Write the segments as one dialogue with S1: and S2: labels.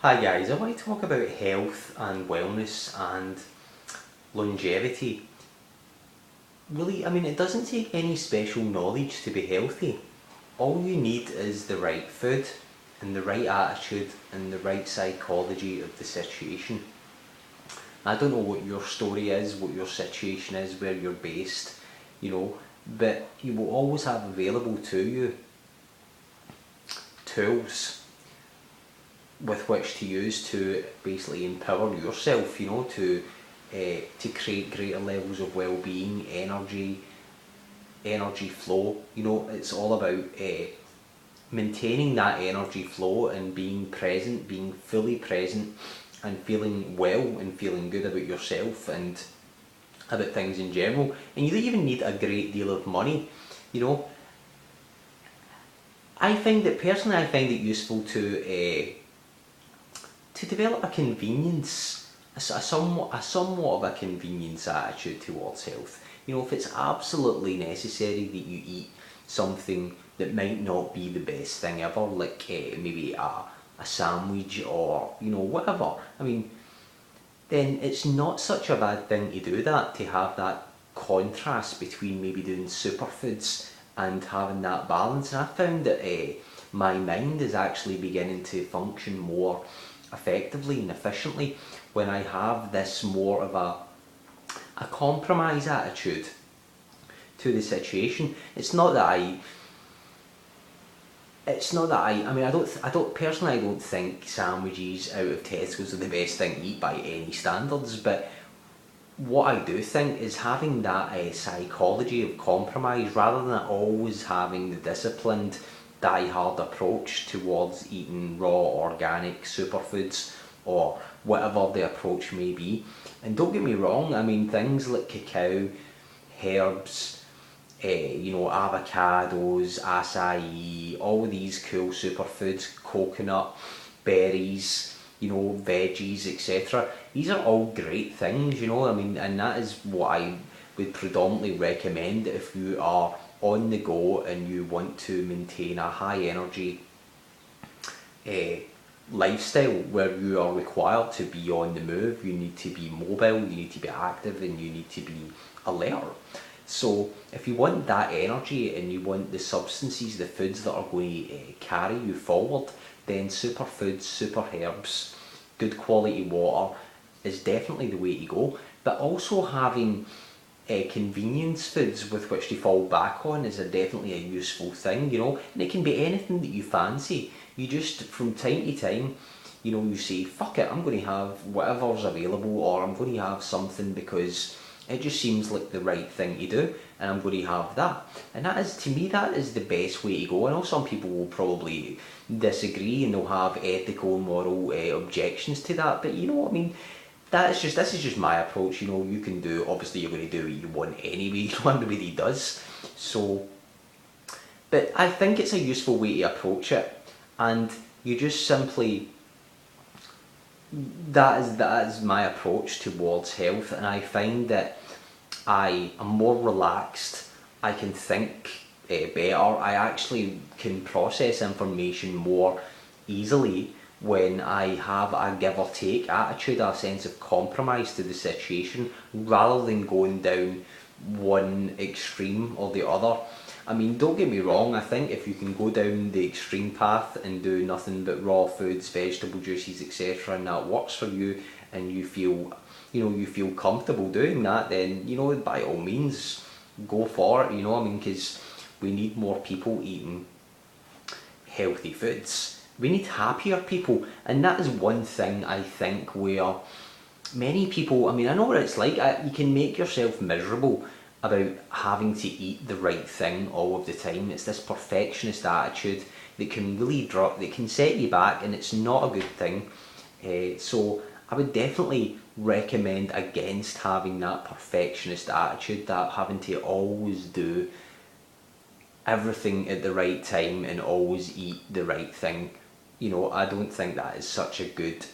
S1: Hi guys, I want to talk about health and wellness and longevity. Really, it doesn't take any special knowledge to be healthy. All you need is the right food and the right attitude and the right psychology of the situation. I don't know what your story is, what your situation is, where you're based, but you will always have available to you tools with which to use to basically empower yourself, to create greater levels of well-being, energy flow. It's all about maintaining that energy flow and being present, being fully present, and feeling well and feeling good about yourself and about things in general. And you don't even need a great deal of money. You know, I find it useful to develop a convenience, somewhat of a convenience attitude towards health. If it's absolutely necessary that you eat something that might not be the best thing ever, like maybe a sandwich or whatever. Then it's not such a bad thing to do that, to have that contrast between maybe doing superfoods and having that balance. And I found that my mind is actually beginning to function more effectively and efficiently when I have this more of a compromise attitude to the situation. I don't personally, I don't think sandwiches out of Tesco's are the best thing to eat by any standards, but what I do think is having that psychology of compromise rather than always having the disciplined, die-hard approach towards eating raw, organic superfoods or whatever the approach may be. And don't get me wrong, things like cacao, herbs, avocados, acai, all of these cool superfoods, coconut, berries, veggies, etc. These are all great things, and that is what I would predominantly recommend if you are on the go and you want to maintain a high energy lifestyle where you are required to be on the move. You need to be mobile, you need to be active, and you need to be alert. So if you want that energy and you want the substances, the foods that are going to carry you forward, then superfoods, super herbs, good quality water is definitely the way to go. But also having convenience foods with which to fall back on is definitely a useful thing, and it can be anything that you fancy. You just, from time to time, you say, fuck it, I'm going to have whatever's available, or I'm going to have something because it just seems like the right thing to do, and I'm going to have that. And that is, to me, that is the best way to go. I know some people will probably disagree and they'll have ethical and moral objections to that, but this is just my approach. You can do, obviously you're going to do what you want anyway, everybody does. So, but I think it's a useful way to approach it, and you just simply, that is my approach towards health, and I find that I am more relaxed, I can think better, I actually can process information more easily when I have a give or take attitude, a sense of compromise to the situation, rather than going down one extreme or the other. Don't get me wrong, I think if you can go down the extreme path and do nothing but raw foods, vegetable juices, etc., and that works for you, and you feel comfortable doing that, then, by all means, go for it, because we need more people eating healthy foods. We need happier people, and that is one thing I think where many people, I know what it's like, you can make yourself miserable about having to eat the right thing all of the time. It's this perfectionist attitude that can really that can set you back, and it's not a good thing. So I would definitely recommend against having that perfectionist attitude, that having to always do everything at the right time and always eat the right thing. I don't think that is such a good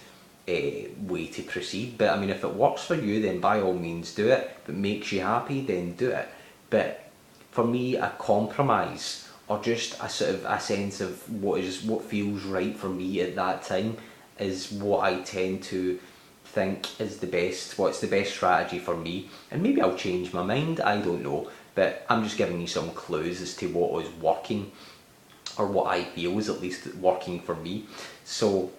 S1: way to proceed. But if it works for you, then by all means do it. If it makes you happy, then do it. But for me, a compromise, or just a sort of a sense of what feels right for me at that time, is what I tend to think is the best, what's the best strategy for me. And maybe I'll change my mind, I don't know, but I'm just giving you some clues as to what was working, or what I feel is at least working for me. So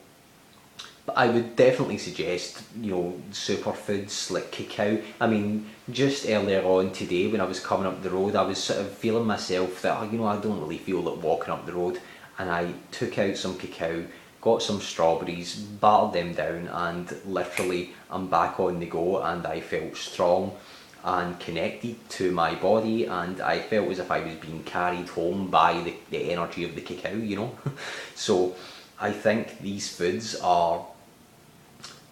S1: but I would definitely suggest, superfoods like cacao. I mean, just earlier on today when I was coming up the road, I was sort of feeling myself that, I don't really feel like walking up the road. And I took out some cacao, got some strawberries, battered them down, and literally I'm back on the go, and I felt strong and connected to my body, and I felt as if I was being carried home by the energy of the cacao. So I think these foods are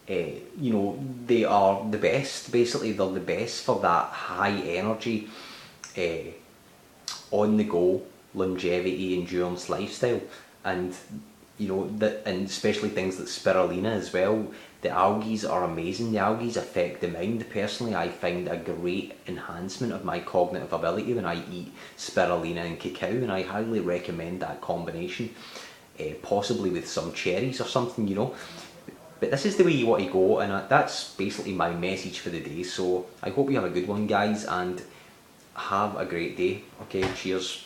S1: they are the best. Basically, they're the best for that high energy, on the go longevity endurance lifestyle. And and especially things like spirulina as well. The algae are amazing. The algae affect the mind. Personally, I find a great enhancement of my cognitive ability when I eat spirulina and cacao, and I highly recommend that combination, possibly with some cherries or something. But this is the way you want to go, and that's basically my message for the day. So I hope you have a good one, guys, and have a great day. Okay, cheers.